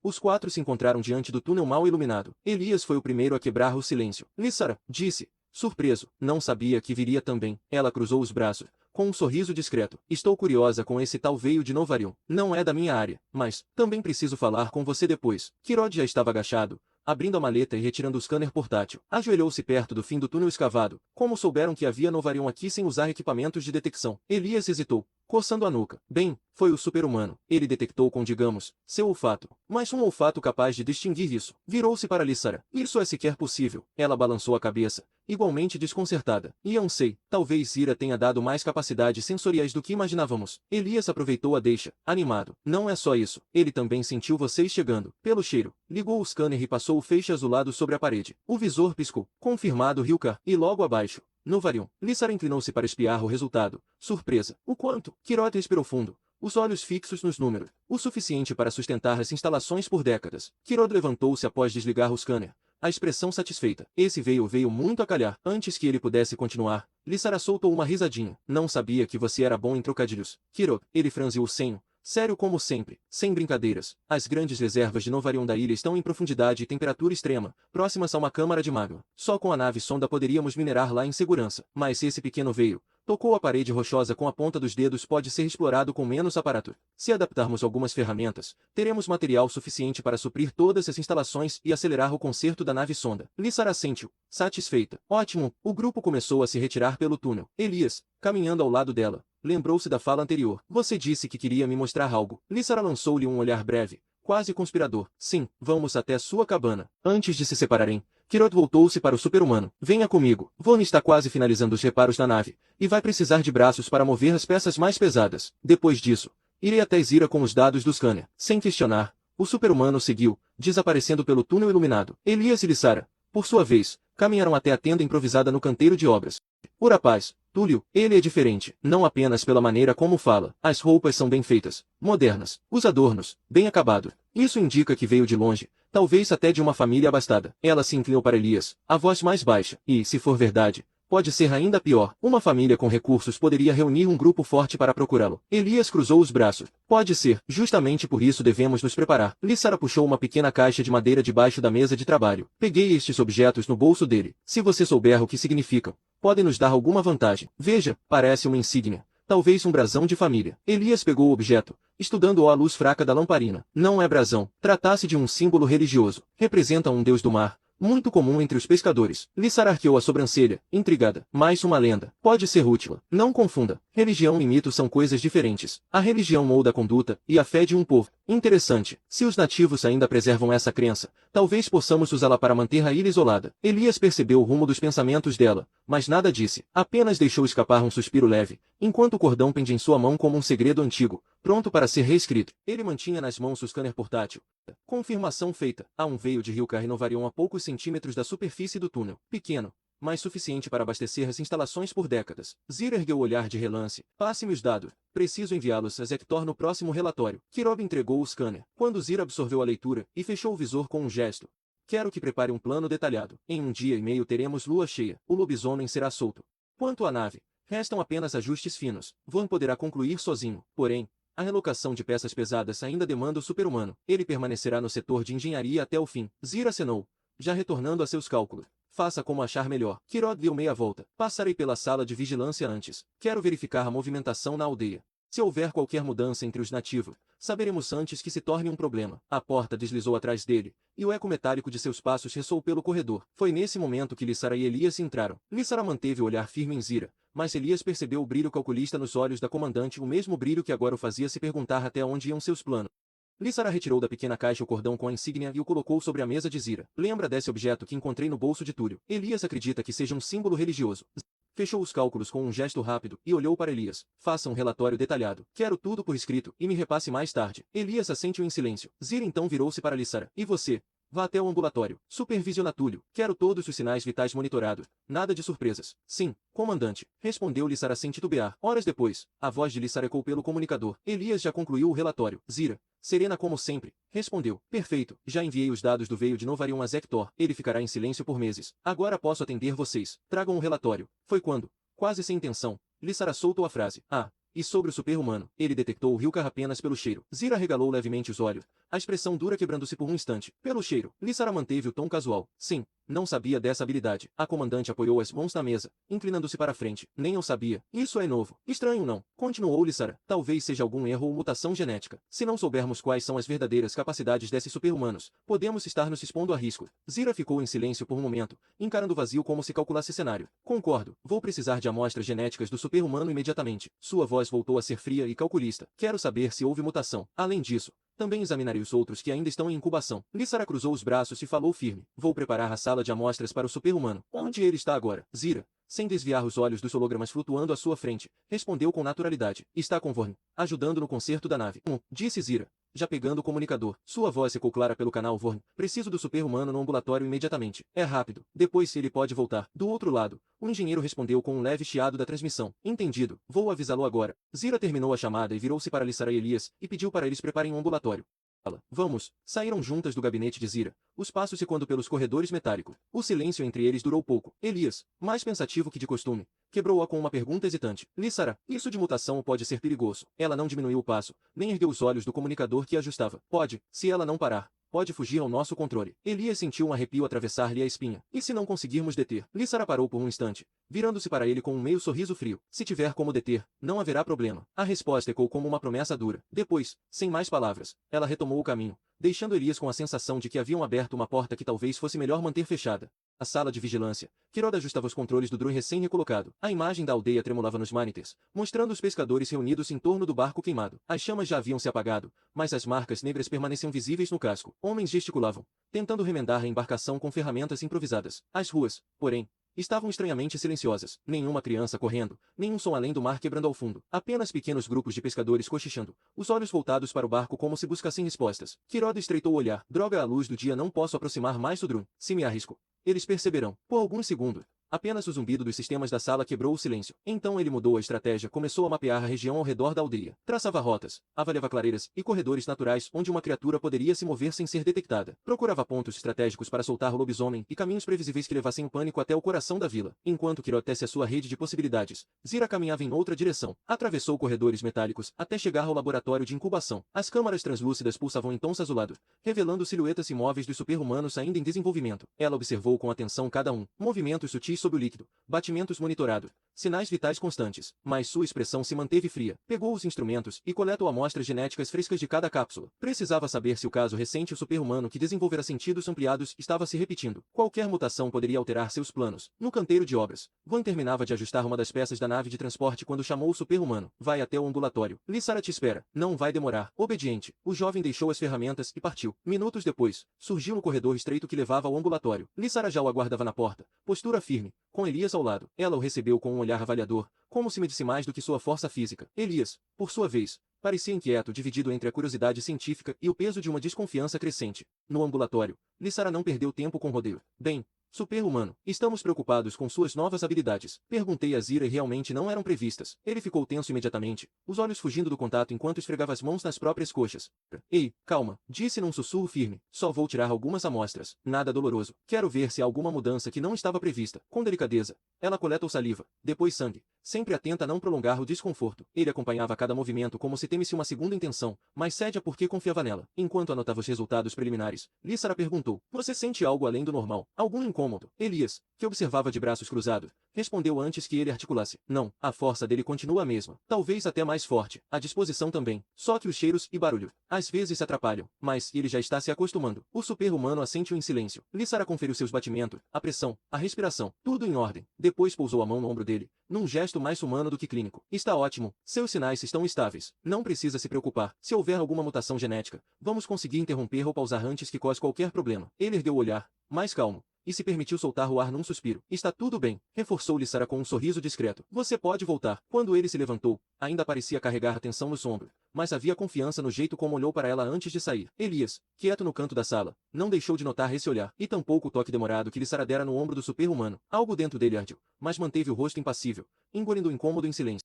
Os quatro se encontraram diante do túnel mal iluminado. Elias foi o primeiro a quebrar o silêncio. Lissara, disse, surpreso, não sabia que viria também. Ela cruzou os braços, com um sorriso discreto. Estou curiosa com esse tal veio de Novarium. Não é da minha área, mas também preciso falar com você depois. Kirod já estava agachado, abrindo a maleta e retirando o scanner portátil. Ajoelhou-se perto do fim do túnel escavado. Como souberam que havia Novarium aqui sem usar equipamentos de detecção? Elias hesitou, coçando a nuca. Bem, foi o super-humano. Ele detectou com, digamos, seu olfato. Mas um olfato capaz de distinguir isso. Virou-se para Lissara. Isso é sequer possível. Ela balançou a cabeça, igualmente desconcertada. E eu sei, talvez Zira tenha dado mais capacidades sensoriais do que imaginávamos. Elias aproveitou a deixa, animado. Não é só isso. Ele também sentiu vocês chegando. Pelo cheiro, ligou o scanner e passou o feixe azulado sobre a parede. O visor piscou. Confirmado Ryukar. E logo abaixo, Novarium. Lissara inclinou-se para espiar o resultado. Surpresa. O quanto? Kirot respirou fundo, os olhos fixos nos números, o suficiente para sustentar as instalações por décadas. Kirod levantou-se após desligar o scanner, a expressão satisfeita. Esse veio muito a calhar. Antes que ele pudesse continuar, Lissara soltou uma risadinha. Não sabia que você era bom em trocadilhos. Kirod, ele franziu o senho. Sério como sempre, sem brincadeiras. As grandes reservas de Novarium da ilha estão em profundidade e temperatura extrema, próximas a uma câmara de magma. Só com a nave sonda poderíamos minerar lá em segurança. Mas se esse pequeno veio tocou a parede rochosa com a ponta dos dedos pode ser explorado com menos aparato. Se adaptarmos algumas ferramentas, teremos material suficiente para suprir todas as instalações e acelerar o conserto da nave sonda. Lissara assentiu, satisfeita. Ótimo, o grupo começou a se retirar pelo túnel. Elias, caminhando ao lado dela, lembrou-se da fala anterior. Você disse que queria me mostrar algo. Lissara lançou-lhe um olhar breve, quase conspirador. Sim, vamos até sua cabana. Antes de se separarem, Kirot voltou-se para o super-humano. Venha comigo. Von está quase finalizando os reparos da nave, e vai precisar de braços para mover as peças mais pesadas. Depois disso, irei até Zira com os dados do scanner. Sem questionar, o super-humano seguiu, desaparecendo pelo túnel iluminado. Elias e Lissara, por sua vez, caminharam até a tenda improvisada no canteiro de obras. O rapaz, Túlio, ele é diferente, não apenas pela maneira como fala. As roupas são bem feitas, modernas, os adornos, bem acabado. Isso indica que veio de longe, talvez até de uma família abastada. Ela se inclinou para Elias, a voz mais baixa, e, se for verdade, pode ser ainda pior. Uma família com recursos poderia reunir um grupo forte para procurá-lo. Elias cruzou os braços. Pode ser. Justamente por isso devemos nos preparar. Lissara puxou uma pequena caixa de madeira debaixo da mesa de trabalho. Peguei estes objetos no bolso dele. Se você souber o que significam, podem nos dar alguma vantagem. Veja, parece uma insígnia. Talvez um brasão de família. Elias pegou o objeto, estudando-o à luz fraca da lamparina. Não é brasão. Trata-se de um símbolo religioso. Representa um deus do mar, muito comum entre os pescadores. Lissara arqueou a sobrancelha, intrigada. Mais uma lenda. Pode ser útil. Não confunda. Religião e mito são coisas diferentes. A religião molda a conduta e a fé de um povo. Interessante. Se os nativos ainda preservam essa crença, talvez possamos usá-la para manter a ilha isolada. Elias percebeu o rumo dos pensamentos dela, mas nada disse. Apenas deixou escapar um suspiro leve, enquanto o cordão pendia em sua mão como um segredo antigo, pronto para ser reescrito. Ele mantinha nas mãos o scanner portátil. Confirmação feita. Há um veio de Ryukar e Novarium a poucos centímetros da superfície do túnel. Pequeno, mas suficiente para abastecer as instalações por décadas. Zira ergueu o olhar de relance. Passe-me os dados. Preciso enviá-los a Zector no próximo relatório. Kirob entregou o scanner. Quando Zira absorveu a leitura e fechou o visor com um gesto. Quero que prepare um plano detalhado. Em 1 dia e meio teremos lua cheia. O lobisomem será solto. Quanto à nave, restam apenas ajustes finos. Von poderá concluir sozinho. Porém, a relocação de peças pesadas ainda demanda o super-humano. Ele permanecerá no setor de engenharia até o fim. Zira acenou, já retornando a seus cálculos. Faça como achar melhor. Kirod deu meia volta. Passarei pela sala de vigilância antes. Quero verificar a movimentação na aldeia. Se houver qualquer mudança entre os nativos, saberemos antes que se torne um problema. A porta deslizou atrás dele, e o eco metálico de seus passos ressoou pelo corredor. Foi nesse momento que Lissara e Elias entraram. Lissara manteve o olhar firme em Zira, mas Elias percebeu o brilho calculista nos olhos da comandante, o mesmo brilho que agora o fazia se perguntar até onde iam seus planos. Lissara retirou da pequena caixa o cordão com a insígnia e o colocou sobre a mesa de Zira. Lembra desse objeto que encontrei no bolso de Túlio? Elias acredita que seja um símbolo religioso. Fechou os cálculos com um gesto rápido e olhou para Elias. Faça um relatório detalhado. Quero tudo por escrito e me repasse mais tarde. Elias assentiu em silêncio. Zira então virou-se para Lissara. E você? Vá até o ambulatório. Supervisiona Túlio. Quero todos os sinais vitais monitorados. Nada de surpresas. Sim, comandante. Respondeu Lissara sem titubear. Horas depois, a voz de Lissara ecoou pelo comunicador. Elias já concluiu o relatório. Zira, serena como sempre, respondeu. Perfeito. Já enviei os dados do veio de Novarium a Zector. Ele ficará em silêncio por meses. Agora posso atender vocês. Tragam um relatório. Foi quando, quase sem intenção, Lissara soltou a frase. Ah. E sobre o super-humano, ele detectou o Ryukar apenas pelo cheiro. Zira regalou levemente os olhos, a expressão dura quebrando-se por um instante. Pelo cheiro, Lissara manteve o tom casual. Sim, não sabia dessa habilidade. A comandante apoiou as mãos na mesa, inclinando-se para a frente. Nem eu sabia. Isso é novo. Estranho não. Continuou Lissara. Talvez seja algum erro ou mutação genética. Se não soubermos quais são as verdadeiras capacidades desses super-humanos, podemos estar nos expondo a risco. Zira ficou em silêncio por um momento, encarando o vazio como se calculasse cenário. Concordo. Vou precisar de amostras genéticas do super-humano imediatamente. Sua voz voltou a ser fria e calculista. Quero saber se houve mutação. Além disso, também examinarei os outros que ainda estão em incubação. Lissara cruzou os braços e falou firme. Vou preparar a sala de amostras para o super-humano. Onde ele está agora? Zira, sem desviar os olhos dos hologramas flutuando à sua frente, respondeu com naturalidade. Está com Vorn, ajudando no conserto da nave. Disse Zira, já pegando o comunicador. Sua voz ficou clara pelo canal Vorn. Preciso do super-humano no ambulatório imediatamente. É rápido. Depois ele pode voltar. Do outro lado, o engenheiro respondeu com um leve chiado da transmissão. Entendido. Vou avisá-lo agora. Zira terminou a chamada e virou-se para Lissara e Elias, e pediu para eles preparem um ambulatório. Vamos. Saíram juntas do gabinete de Zira, os passos ecoando pelos corredores metálicos. O silêncio entre eles durou pouco. Elias, mais pensativo que de costume, quebrou-a com uma pergunta hesitante. Lissara, isso de mutação pode ser perigoso. Ela não diminuiu o passo, nem ergueu os olhos do comunicador que ajustava. Pode, se ela não parar. Pode fugir ao nosso controle. Elias sentiu um arrepio atravessar-lhe a espinha. E se não conseguirmos deter? Lissara parou por um instante, virando-se para ele com um meio sorriso frio. Se tiver como deter, não haverá problema. A resposta ecoou como uma promessa dura. Depois, sem mais palavras, ela retomou o caminho, deixando Elias com a sensação de que haviam aberto uma porta que talvez fosse melhor manter fechada. A sala de vigilância. Kiroda ajustava os controles do drone recém-recolocado. A imagem da aldeia tremulava nos monitores, mostrando os pescadores reunidos em torno do barco queimado. As chamas já haviam se apagado, mas as marcas negras permaneciam visíveis no casco. Homens gesticulavam, tentando remendar a embarcação com ferramentas improvisadas. As ruas, porém, estavam estranhamente silenciosas. Nenhuma criança correndo, nenhum som além do mar quebrando ao fundo. Apenas pequenos grupos de pescadores cochichando, os olhos voltados para o barco como se buscassem respostas. Kiroda estreitou o olhar. Droga, à luz do dia não posso aproximar mais do drone. Se me arrisco, eles perceberão. Por alguns segundos, apenas o zumbido dos sistemas da sala quebrou o silêncio. Então ele mudou a estratégia, começou a mapear a região ao redor da aldeia. Traçava rotas, avaliava clareiras e corredores naturais onde uma criatura poderia se mover sem ser detectada. Procurava pontos estratégicos para soltar o lobisomem e caminhos previsíveis que levassem o pânico até o coração da vila. Enquanto Kirot tece a sua rede de possibilidades, Zira caminhava em outra direção. Atravessou corredores metálicos até chegar ao laboratório de incubação. As câmaras translúcidas pulsavam em tons azulados, revelando silhuetas imóveis dos super-humanos ainda em desenvolvimento. Ela observou com atenção cada um. Movimentos sutis sob o líquido, batimentos monitorados, sinais vitais constantes, mas sua expressão se manteve fria. Pegou os instrumentos e coletou amostras genéticas frescas de cada cápsula. Precisava saber se o caso recente o super-humano que desenvolvera sentidos ampliados estava se repetindo. Qualquer mutação poderia alterar seus planos. No canteiro de obras, Van terminava de ajustar uma das peças da nave de transporte quando chamou o super-humano. Vai até o ambulatório. Lissara te espera. Não vai demorar. Obediente, o jovem deixou as ferramentas e partiu. Minutos depois, surgiu no corredor estreito que levava ao ambulatório. Lissara já o aguardava na porta, postura firme, com Elias ao lado. Ela o recebeu com um olhar avaliador, como se medisse mais do que sua força física. Elias, por sua vez, parecia inquieto, dividido entre a curiosidade científica e o peso de uma desconfiança crescente. No ambulatório, Lissara não perdeu tempo com rodeio. Bem, super-humano, estamos preocupados com suas novas habilidades. Perguntei a Zira e realmente não eram previstas. Ele ficou tenso imediatamente, os olhos fugindo do contato enquanto esfregava as mãos nas próprias coxas. Ei, calma, disse num sussurro firme. Só vou tirar algumas amostras. Nada doloroso. Quero ver se há alguma mudança que não estava prevista. Com delicadeza, ela coletou saliva, depois sangue, sempre atenta a não prolongar o desconforto. Ele acompanhava cada movimento como se temesse uma segunda intenção, mas cede a porque confiava nela. Enquanto anotava os resultados preliminares, Lissara perguntou: você sente algo além do normal? Algum incômodo? Elias, que observava de braços cruzados, respondeu antes que ele articulasse. Não, a força dele continua a mesma. Talvez até mais forte. A disposição também. Só que os cheiros e barulho, às vezes se atrapalham. Mas ele já está se acostumando. O super-humano assentiu em silêncio. Lissara conferiu seus batimentos, a pressão, a respiração. Tudo em ordem. Depois pousou a mão no ombro dele, num gesto mais humano do que clínico. Está ótimo. Seus sinais estão estáveis. Não precisa se preocupar. Se houver alguma mutação genética, vamos conseguir interromper ou pausar antes que cause qualquer problema. Ele ergueu o olhar, mais calmo, e se permitiu soltar o ar num suspiro. Está tudo bem, reforçou Lissara com um sorriso discreto. Você pode voltar. Quando ele se levantou, ainda parecia carregar a tensão no ombros, mas havia confiança no jeito como olhou para ela antes de sair. Elias, quieto no canto da sala, não deixou de notar esse olhar, e tampouco o toque demorado que Lissara dera no ombro do super-humano. Algo dentro dele ardeu, mas manteve o rosto impassível, engolindo o incômodo em silêncio.